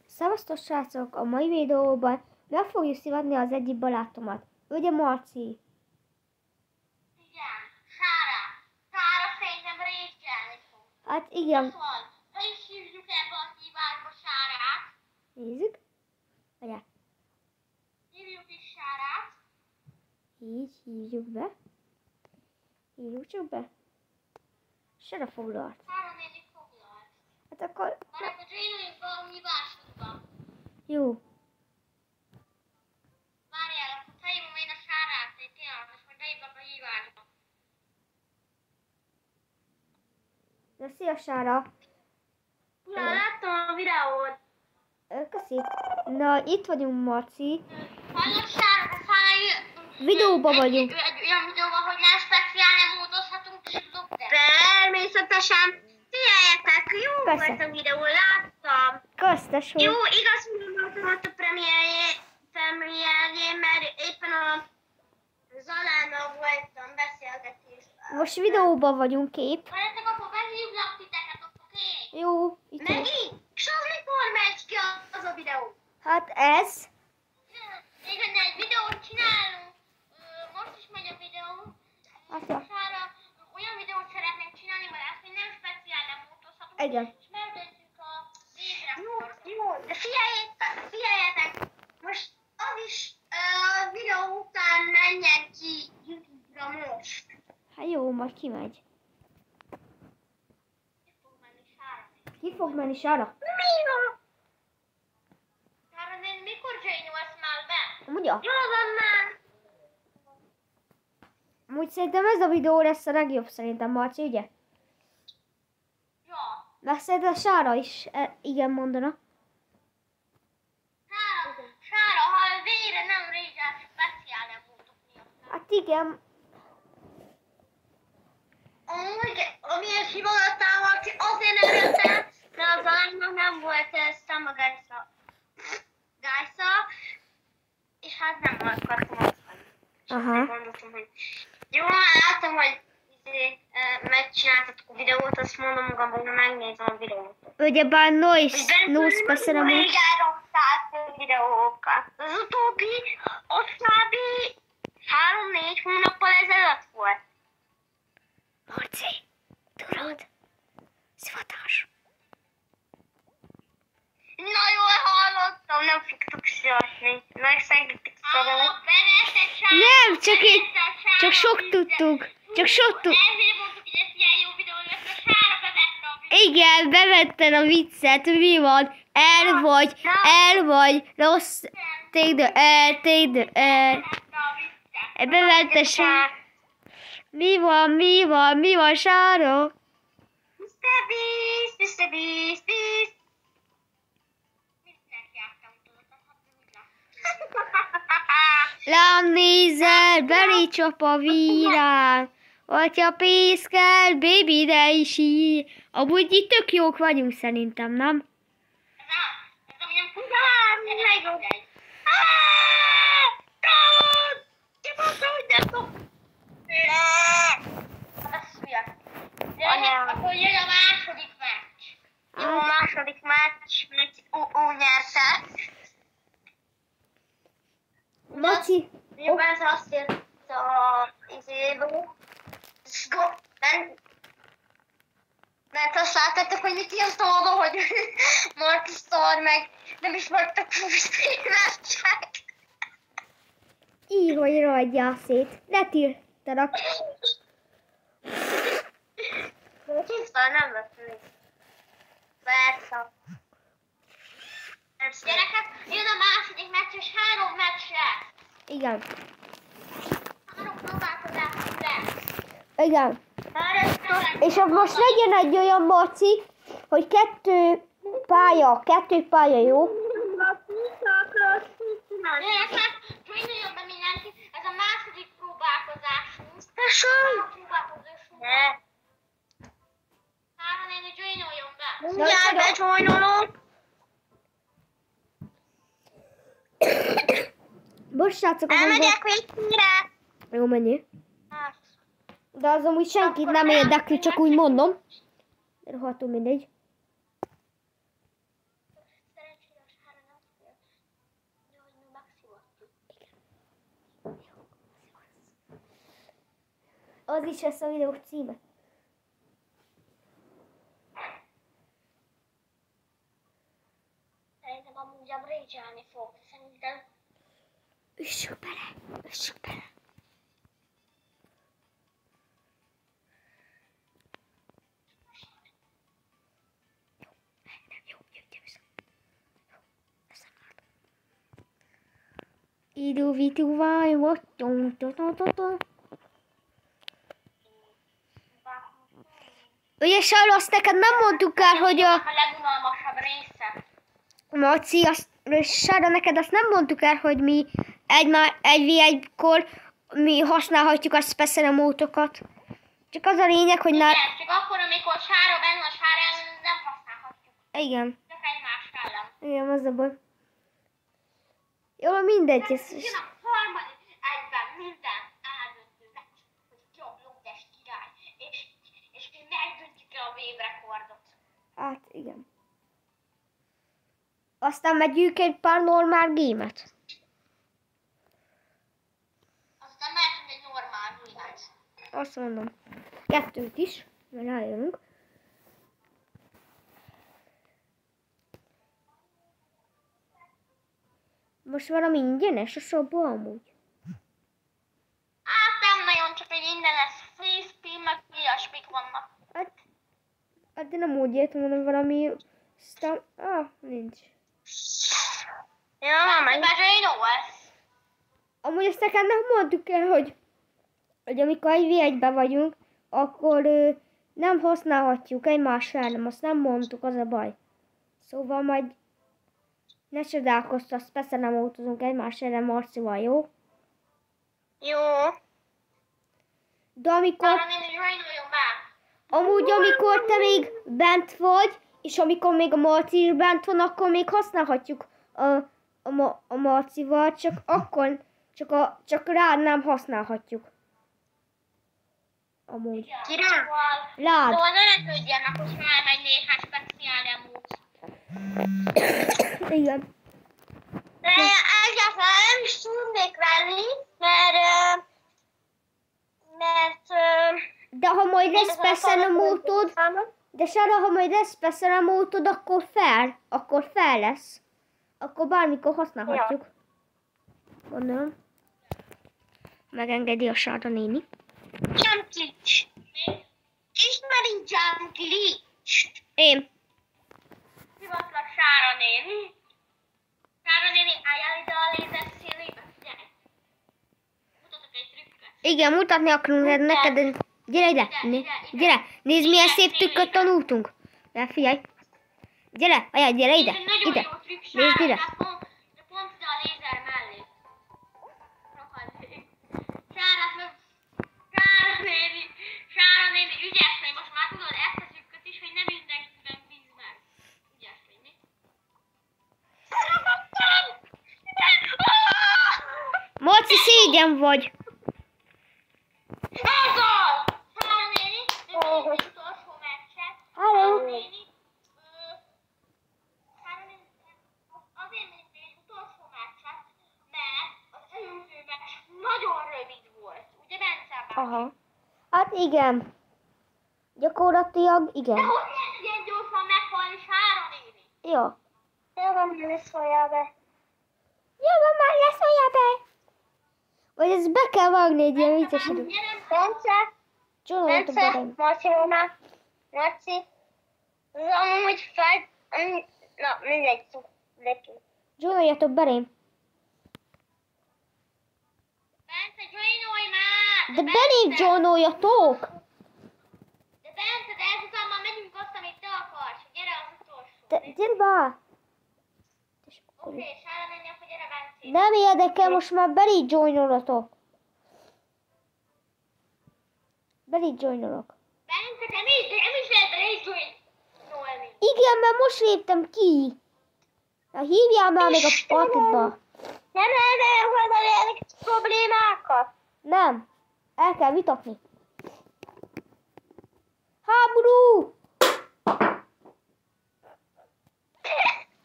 Szevasztok srácok, a mai videóban meg fogjuk szívadni az egyik barátomat. Ugye Marci? Igen, Sára. Sára szerintem rékelni fog. Hát igen. Szóval, ha is hívjuk ebbe a hívásba Sárát. Nézzük. Várjál. Hívjuk is Sárát. Így hívjuk be. Hívjuk csak be. Sára foglalt. Sára néni foglalt. Hát akkor... Már akkor csináljunk be a hívásodba. Jó. Várjál, akkor felhívom én a Sárát, egy pillanat, és majd behívlak a hívásba. De szia Sára. Ja, láttam a videót. Köszi. Na, itt vagyunk Marci. Hallod Sára, de Sára... Videóban vagyunk. Egy olyan videóban, hogy nem speciálne módozhatunk, és tudok te. Természetesen. Figyeljetek, jó Persze. volt a videó, láttam. Köztes, hogy... Jó, igaz, hogy volt a premierjén, mert éppen a Zalánnal voltam beszélgetésben. Most videóban vagyunk kép. Várjátok, akkor behívlak titeket, oké? Jó, itt van. Megint? És az mikor megy ki az a videó? Hát ez. Igen, egy videót csinálunk. Most is megy a videó. Hát ja. Sára, olyan videót szeretnénk csinálni, mert ezt még nem speciálisan módozhatunk. Igen. És megdöntjük a végreformot. Jó, de figyeljetek, most az is a videó után menjen ki YouTube-ra most. Hát jó, majd kimegy. Ki fog menni Sára? Ki fog menni Sára? Mi van? Sára, néni, mikor joinolsz már be? Ugye? Jó van már. Amúgy szerintem ez a videó lesz a legjobb szerintem, Marci, ugye? Ja. Mert szerintem Sára is igen mondana. Sára, ha végre nem régen speciálisan voltok miatt. Hát igen. Amúgy, amiért hívogattál valaki, azért nem jöttem, mert az alánynak nem volt Summer Guys-a, és hát nem akartam azt mondani. És Aha. azért gondoltam, hogy jó, láttam, hogy megcsináltatok a videót, azt mondom magamban, hogy megnézem a videót. Ugyebár no special amúgy. Régen rakták videókat. Az utóbbi, ott kb. 3-4 hónappal ezelőtt volt. Marci, tudod? Szivatás. Na jól hallottam, nem fogtok szívni. Megszegítik szavamat. Nem, csak sok tudtuk. Csak sok tudtuk. Ezért mondtuk, hogy ez ilyen jó videó lesz, a Sára bevette a videót. Igen, bevetted a viccet, mi van? El vagy, rossz, take the air. Bevette Sára. Mi van Sára? Mr. Beast, Mr. Beast, Beast. Mindent jártam tőlem, hát úgy Lám nézel, belé csap a vírán. Atya pészkel, baby de is sír. Amúgy itt tök jók vagyunk szerintem, nem? Ez amilyen furán, megjobb. Ki mondta, hogy nem tudom? Ez hülye. Akkor jön a második meccs. Jó, a második meccs, nyerte. Maci, Nyilván ez azt írt a izéből. Mert azt láttátok, hogy mit írtam oda, hogy Marty Star meg nem is vagytok 20 évesek. így hogy ragyjál szét. Ne tiltanak. Tisztán nem vett még. Persze. Gyerekek, jön a második meccs, és 3 meccs lesz. Igen. 3 próbálkozás lesz. Igen. És most legyen egy olyan Marci, hogy 2 pálya, jó? Gyerekek, csináljon be mindenki, ez a második próbálkozásunk. Próbálkozásunk. Sára néni, joinoljon be. Mindjárt bejoinolok. Most srácok, Elmegyek végre. jó, mennyi? De az amúgy senkit nem érdekli, csak úgy mondom. Rohadtul mindegy. Az is lesz a videó címe. Szerintem amúgy a rage-elni fog. Szerintem... Üssük bele, üssük bele. Jó, jöjjön vissza. Jó, összekárt. Idú-vitú vaj, vagy tom-tom-tom-tom. Ugye, Sarla, azt neked nem mondtuk el, hogy a... A legunalmasabb része. Marci, Sára, neked azt nem mondtuk el, hogy mi 1v1-kor mi használhatjuk a special mótokat. Csak az a lényeg, hogy Igen, csak akkor, amikor sára benne a sára ellen nem használhatjuk. Igen. Csak egymás ellen. Igen, az a baj. Jó, mindegy. Ez... Jön a harmadik egyben minden eldöntő meccs, hogy ki a blogdes király, és megdöntjük el a wave rekordot. Hát, igen. Aztán megyünk egy pár normál gémet. Aztán mehetünk egy normál gémet. Azt mondom. 2 is, mert rájönünk. Most valami ingyenes a shopban amúgy. Hát nem nagyon, csak egy ingyenes free spin, meg ilyesmik vannak. Hát de nem úgy értem, hanem valami... nincs. Ja, meg jó ez. Amúgy ezt nekem nem mondtuk el, hogy amikor egy V1-ben vagyunk, akkor nem használhatjuk egymás ellen, azt nem mondtuk, az a baj. Szóval majd ne csodálkoztass, persze nem autózunk egymás ellen Marcival, jó? Jó. De amikor... Arra nem joinoljon be. Amúgy amikor te még bent vagy, és amikor még a Marci is bent van, akkor még használhatjuk a Marcival, csak akkor, csak rád nem használhatjuk. Amúgy. Kire? Rád. Szóval ne ködjenek, hogy felmegy néhány speciál emót. Igen. De egyáltalán nem is tudnék venni, mert De ha majd lesz special módod, de Sára, ha majd lesz special módod, akkor fel lesz. Akkor bármikor használhatjuk. Gondolom. Megengedi a Sára néni. Jump glitch. Ismeri jump glitch. Én. Hivatlak Sára néni. Sára néni, álljál ide a lézer színébe, figyelj. Mutatok egy trükköt. Igen, mutatni akarunk neked. Gyere ide, gyere, nézd milyen szép trükköt tanultunk. De figyelj. Gyere, ajaj, gyere ide, ide. Nézd ide. De pont ide a lézer mellé. Sára néni, ügyes vagy, most már tudod ezt a trükköt is, hogy nem mindenkiben bíz meg. Ügyes vagy, mi? Marci, szégyen vagy. Ez az! Sára néni, az utolsó meccset. Hello. Sára néni, azért néztem egy utolsó meccset, mert az előző meccs nagyon rövid volt. Ugye, Bence? Aha. Hát igen. Gyakorlatilag igen. De hogy lehet ilyen gyorsan meghalni Sára néni? Jó. Jó, nem szóljál be. Jó, már leszóljál be. Vagy ezt be kell vágni egy ilyen vicces idő. Bence, Csodáltam Bence, Marcilóna, Marci, amúgy fel... Na, mindegy, lépjünk. Zsónoljatok belém. Bence, joinolj már! De belém zsónoljatok! De Bence, de ezután már megyünk azt, amit te akarsz. Gyere az utolsó. Gyere be! Oké, Sára néni, akkor gyere Bence. Nem érdekel, most már belé joinolotok. Belé joinolok. Bence, de nem is lehet joinolni. Igen, mert most léptem ki. Na, hívjál már még a partitba. Nem lehet megoldani ezeket a problémákat. Nem. El kell vitatni. Háború!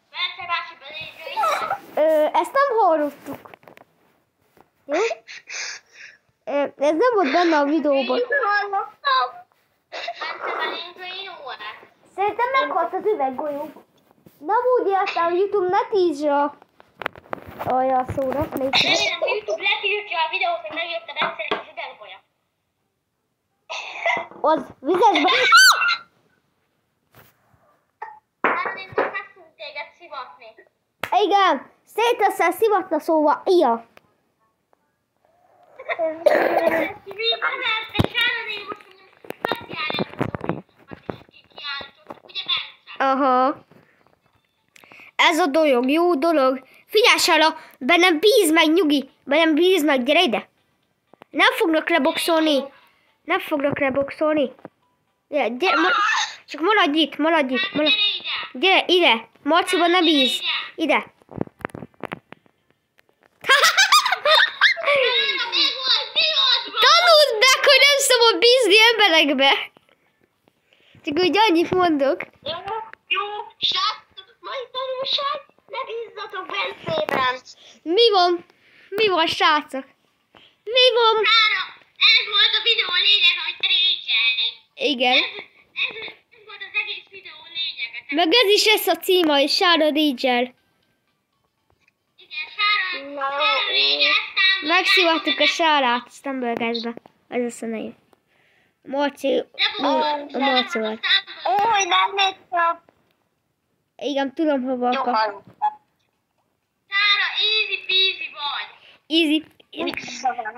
Bence bácsi belé joinolni. Ezt nem hallottuk. Jó? De ez nem volt benne a videóban. Szerintem meghalt az üveggolyó. Nem úgy értem, YouTube ne tízsra. Olyan szóra. Remélem, a YouTube letiltja a videót, hogy megjöttem egyszer az üvegbolya. Az vizesbe. Hát én most meg fogunk téged szivatni. Igen, széteszel szivatna szóval ilyen. Aha. Ez a dolog, jó dolog. Figyelj, Sára, bennem bíz meg, nyugi. Bennem bíz meg, gyere ide. Nem fognak leboxolni. Nem fognak leboxolni. Gyere, csak maradj itt, maradj itt. Gyere, ide. Marciban ne bíz. Ide. Tanuld meg, hogy nem szabad bízni emberekbe. Csak úgy annyit mondok. Jó, srácok, mai tanulság, ne bízzatok Bencében. Mi van? Mi van, srácok? Mi van? Sára, ez volt a videó lényeg, hogy te régyelj. Igen. Ez volt az egész videó lényege. Meg ez is lesz a címa, és Sára Rígyel. Igen, Sára régyel, Megszivattuk a Sárát Stumbergásbe. Ez a szenéje. Marci, a Marci volt. Új, nem néztem. Igen, tudom, hova Jó, akar. hallottam. Sára, easy peasy vagy. Easy.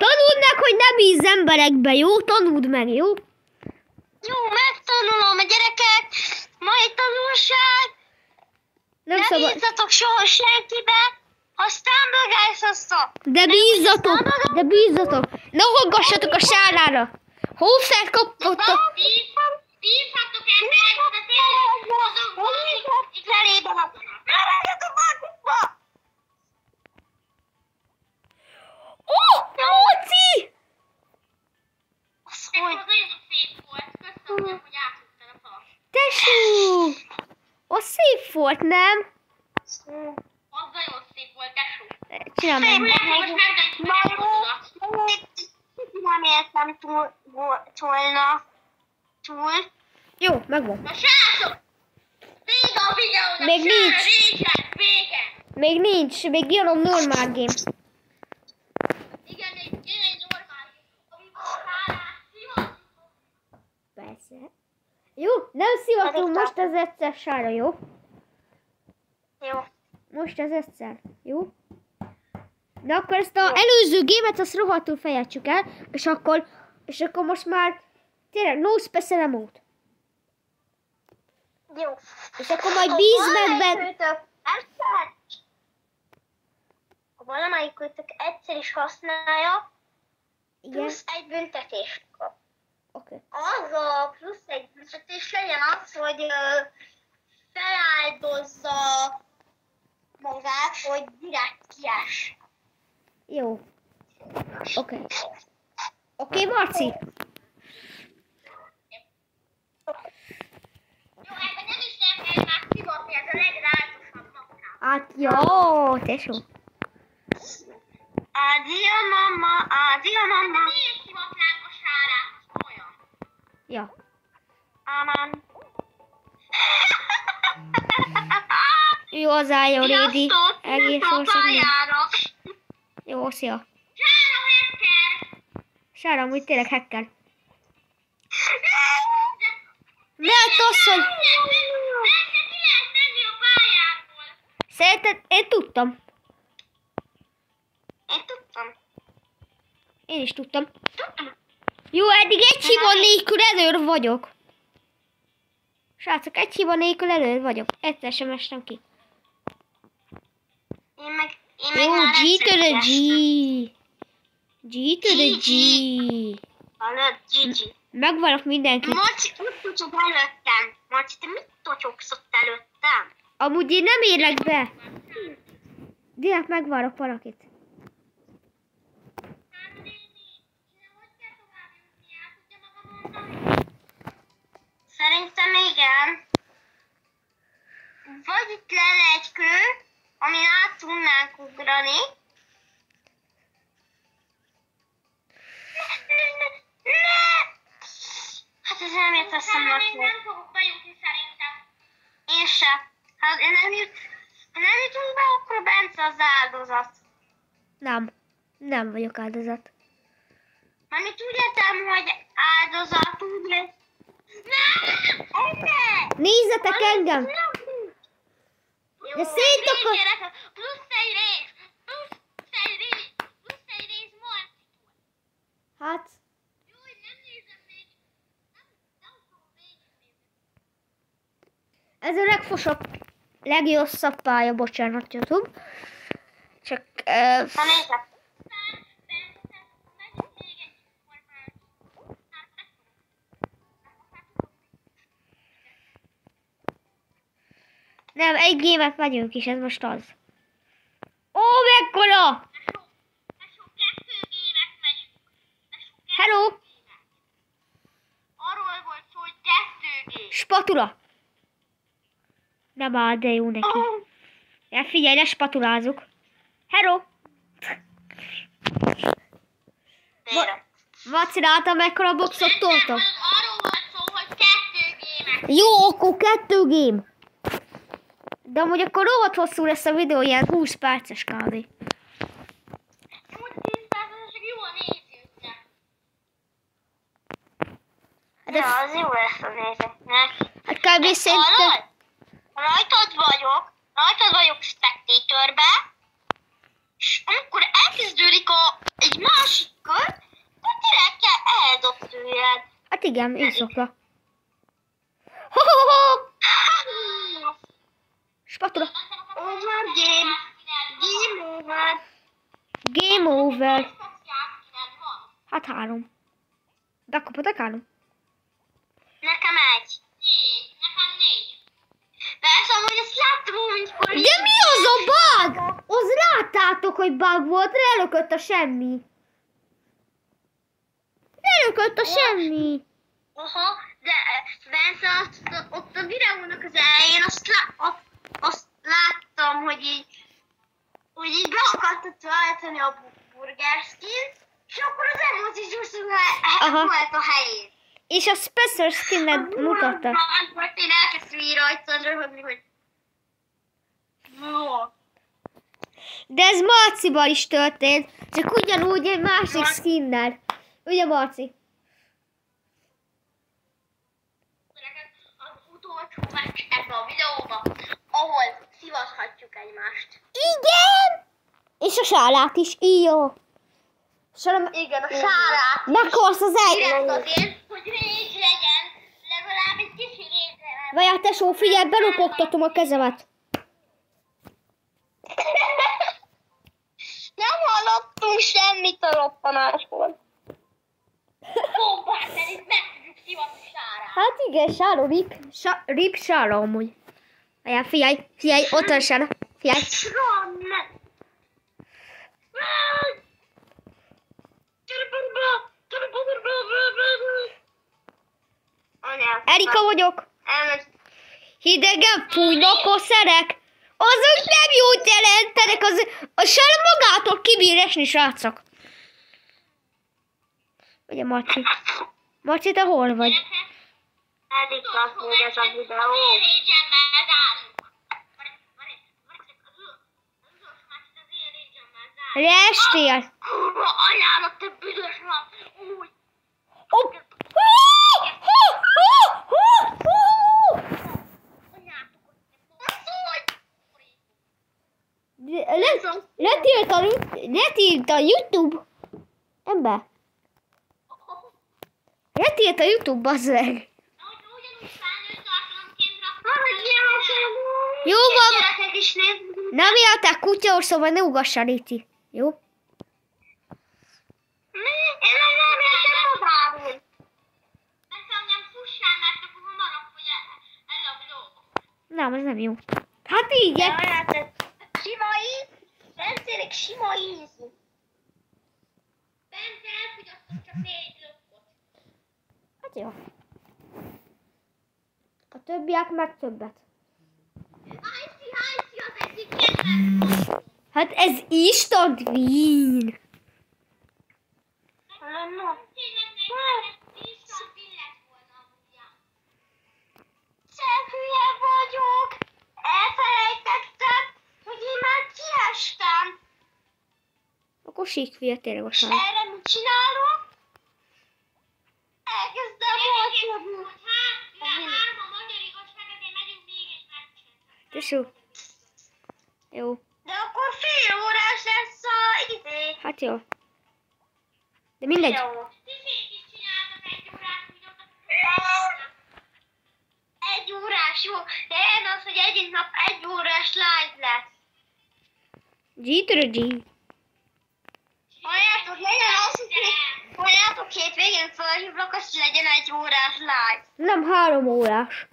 Tanuld meg, hogy ne bízz emberekbe, jó? Tanuld meg, jó? Jó, megtanulom a gyerekek. Mai tanulság. Nem Ne szabad. bízzatok soha senkibe. Ha Stumbergás-osztok. De bízzatok! De bízzatok! Ne hallgassatok a Sárára! Hószert kapottok! Bízhatok emberekbe, de tényleg azok valami felébe adnak. Maradjatok magukba! Ó! Móci! Ez nagyon szép volt. Köszönöm, hogy átudtad a falat. Tesó! Az szép volt, nem? Az nagyon szép volt, tesó. Csinálj meg. Most megdöntjük a tudat. Nem értem túl. Jó, megvan. Na srácok! Vége a videónak! Még nincs. Régen, vége! Még nincs, még jön a normál game. Igen, még jön egy normál, amikor Sárát szivatjuk. Persze. Jó, nem szivatunk most az egyszer, Sára, jó? Jó. Most az egyszer, jó? De akkor ezt az előző gémet, azt rohadtul fejtsük el, és akkor most már tényleg no special mode. Jó. És akkor majd bízz meg benne. Ha valamelyikőtök egyszer is használja, Igen, plusz egy büntetést kap. oké. Az a plusz egy büntetés legyen az, hogy feláldozza magát, hogy direkt kiás. Jó. Oké. Oké, Marci? Jó, ebben nem is nem kell már szivatni, ez a legrátosabb napnál. Hát jó, tesó. Adia mama, adia mama. Miért szivatnánk a Sárát, az olyan? Ja. Amen. Jó, az álljon, Rédi. Sziasztok, Egész a ország. pályára. Jó, szia. Sára hacker. Sára, amúgy tényleg hacker. Mert az, hogy... Persze ki lehet menni a pályáról. Szerinted én tudtam. Én tudtam. Én is tudtam. Jó, eddig egy hiba nélkül előr vagyok. Srácok, egy hiba nélkül előr vagyok. Egyszer sem estem ki. Én meg Jó, már G to egyszer the G. kiestem. G to the G. Hallod, Gigi. Megvannak mindenkit. Marci, mit tocsog előttem? Marci, te mit tocsogsz ott előttem? Amúgy én nem érlek be. Direkt megvárok valakit. Szerintem igen. Vagy itt lenne egy kő, amin át tudnánk ugrani. Hát ez nem jött eszembe. Nem fogok bejutni szerintem. Én se. Hát nem jutunk be, akkor Bence az áldozat. Nem vagyok áldozat. Mármint úgy értem, hogy áldozat, úgy. Nem! Nézzetek engem! Jó, De szétokol... plusz egy rész Marci. Hát, Jó, hogy nem nézem még. Nem fogom végignézni. ez a legfosabb, legrosszabb pálya, bocsánat, YouTube. Csak... Na nézzek. Nem, egy gémet megyünk is, ez most az. Ó, mekkora! Hello! Arról volt szó, hogy 2G. Spatula! Nem áll, de jó neki. Ja, figyelj, ne spatulázunk. Hello! Maci, láttam, mekkora boxot toltam. Arról volt szó, hogy 2G-mek. Jó, akkor 2 game. De amúgy akkor rohadt hosszú lesz a videó, ilyen 20 perces kb. Úgy 10 percesek jól nézőknek. De Ja, az jó lesz a nézőknek. hát kb. Szerintem... Rajtad vagyok spectatorbe, és amikor elkezdődik egy másik kör, akkor direkt kell eldobd tőled. Hát igen, éjszaka. Ho-ho-ho! Spatula. Over game. Game over. Game over. Hát 3. Bekapodok 3. Nekem 1. 4. Nekem 4. Persze, hogy ezt láttam, amikor... De mi az a bug? Az láttátok, hogy bug volt, relökött a semmi. Relökött a semmi. Aha, de Bence ott a videónak az elején azt láttam, hogy így be akartad váltani a burger skint, és akkor az emóciós volt a helyén. És a special skinnet mutatta. Én elkezdtem így rajta röhögni, hogy... De ez Marcival is történt, csak ugyanúgy egy másik skinnel. Ugye, Marci? Az utolsó meccs ebben a videóban, ahol szivathatjuk egymást. Igen! És a sálát is, jó. Igen, a sárát. Meghalsz az Direkt azért, hogy rage legyen, legalább egy kicsi rage legyen. Vagy a tesó, figyelj, belopogtatom a kezemet. Nem hallottunk semmit a roppanásból. Bombát, mert itt meg tudjuk szivatni sárát. Hát igen, Sáro, rip Sáro amúgy. Várjál, figyelj, ott van Sáro. Figyelj. Erika vagyok. Hidegen fújnak a szerek. Azok nem jót jelentenek, a Sáro magától kibír esni, srácok. Ugye, Marci? Marci, te hol vagy? Erika fog ez a videó. Leestél? Kurva anyának, te büdös van! Úgy! Hopp! Letilt a YouTube. Ember. Letilt a YouTube, bazd meg. Jó van. Nem éltek kutya, szóval ne ugassál, Léci. Jó? Én nem értem magából. Nekem nem fussál, mert akkor hamarabb, hogy elabdó. Nem, ez nem jó. Hát így. Sima íz. Bencének sima íz. Bence elfogyasztott csak 4 lökkot. Hát jó. A többiek meg többet. Hajszi az egyik kedvenc. Hát ez instant win. No. Ó, síkfia, tényleg most már. Erre mit csinálok? Elkezdem olcsódni. Tesó. Jó. De akkor fél órás lesz a izé. Hát jó. De mindegy. Jó. Egy órás, jó. De én az, hogy egyik nap 1 órás live lesz. G. Halljátok, hétvégén felhívlak, azt legyen 1 órás live. Nem, 3 órás.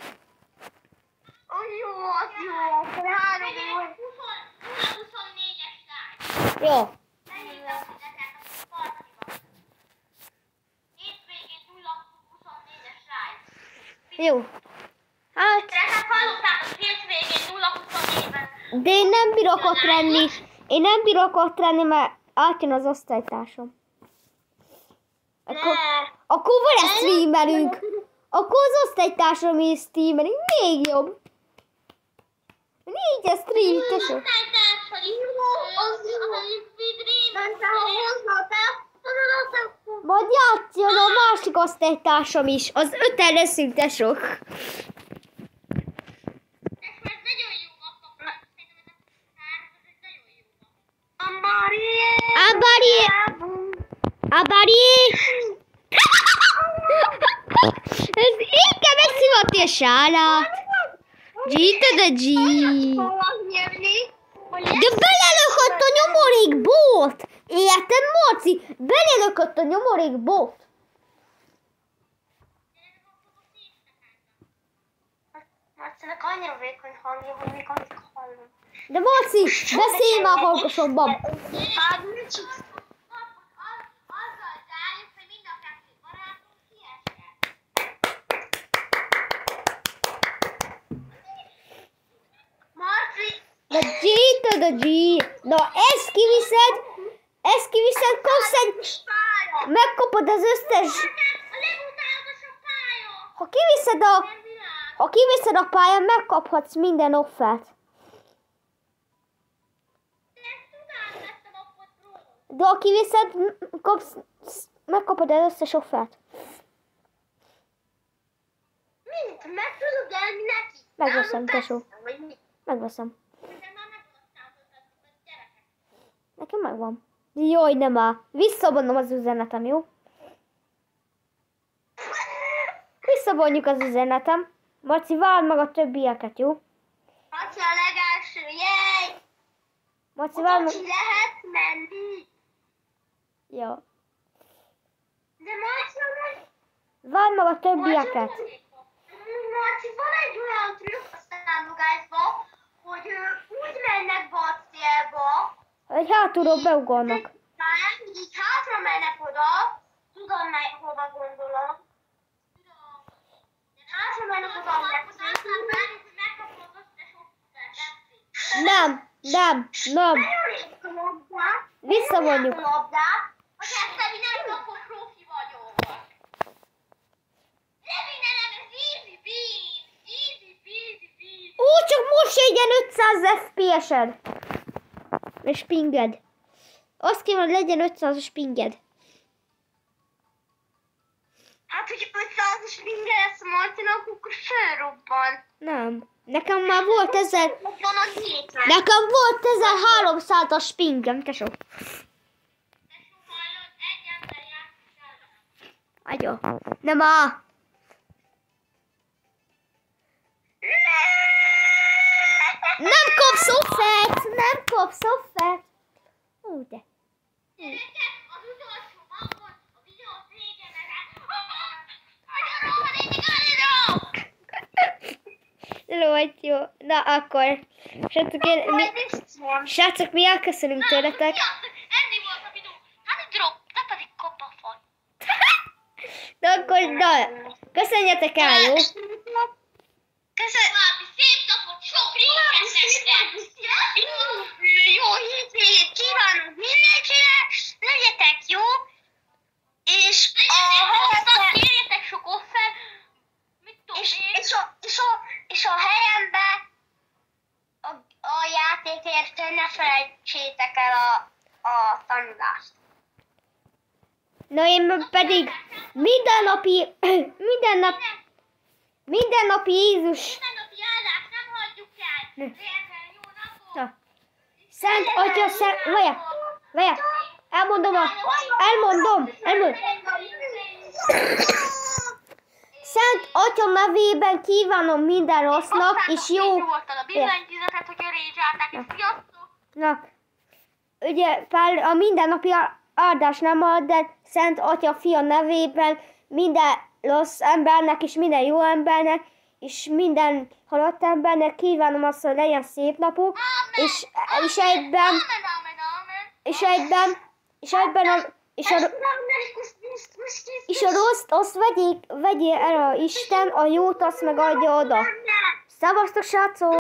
Jó, az jó. Akkor 3 órás. 24-es live. Jó. Hétvégén 0-24-es live. Jó. Hát, Tehát hallottátok, hétvégén 0-24-ben. de én nem bírok ott lenni. Én nem bírok ott lenni, mert átjön az osztálytársam. Akkor vele streamelünk. Akkor az osztálytársam is streamelünk. Még jobb. Négy a stream, tesó. Majd játszjon a másik osztálytársam is. Az 5-en leszünk, tesó. Abari! Ez inkább megszivatni a sálát. De belelökött a nyomorék bót! Érted, Marci? Belelökött a nyomorék bót. Marcinak annyira vékony hangja, hogy még amit hallom. De Marci, beszélj már hallgasabban. Hát, mit csinálsz? Azzal zárjuk, hogy mind a 2 barátunk kiesett. Marci! De G. Na, ezt kiviszed, kapsz egy... Megkapod az összes... A legutálatosabb pálya! Ha kiviszed a pályán, megkaphatsz minden offert. De ha kiviszed, megkapod az összes offert. Mint? Meg tudod lenni neki? Megveszem, tesó. Vagy mi? Megveszem. De már megosztáltatod a gyerekek. Nekem megvan. Jaj, nem áll. Visszavonom az üzenetem, jó? Visszavonjuk az üzenetem. Marci, várd meg a többieket, jó? Marci a legelső, jej! Marci, várd meg... Ki lehet menni. Jó. De Marci, Várd meg a többieket. Marci, van egy olyan trükk a számlogásban, hogy úgy mennek balcélba, Hogy hátulról beugornak. hogy így hátra mennek oda, tudom meg hova gondolom. Hátra mennek oda, Nem. Visszavonjuk. Hogy ezt te mindenki, akkor profi vagyok. Remélem, ez easy beat. Ó, csak most legyen 500 FPS-ed. És pinged. Azt kéne, hogy legyen 500-as pinged. Hát, hogy 500-as minden lesz Marcinak, akkor felrobban. Nem. Nekem már volt 1000... Van a hétre. Nekem volt 1300-as pingem, tesó. Agyó. Nem áll. Nem kapsz offert. Ó, de. Az utolsó hangon, a videó végén Jó. Na akkor. Srácok, mi elköszönünk tőletek. Enni volt a videó. Hát drop, te pedig kopafon. De akkor, köszönjetek el, jó? Köszönöm. Szép napot, sok részleteknek. Jó hétvégét kívánok mindenkinek. Legyetek jó. És kérjetek sok offer. És a helyembe a játékért ne felejtsétek el a tanulást. Na én pedig mindennapi Jézus. Mindennapi áldást nem hagyjuk el. Legyen jó napot. Na. Szent Atya, várjál, elmondom. Szent Atya nevében kívánom minden rossznak és jó. Nyugodtan a billentyűzetet, hogy örézseltek, és sziasztok! Na, ugye Pál a mindennapi áldás nem ad, de Szent Atya Fia nevében minden rossz embernek és minden jó embernek és minden halott embernek kívánom azt, hogy legyen szép napuk, és egyben a rosszt azt vegyél el a Isten, a jót azt megadja oda. Szevasztok, srácok!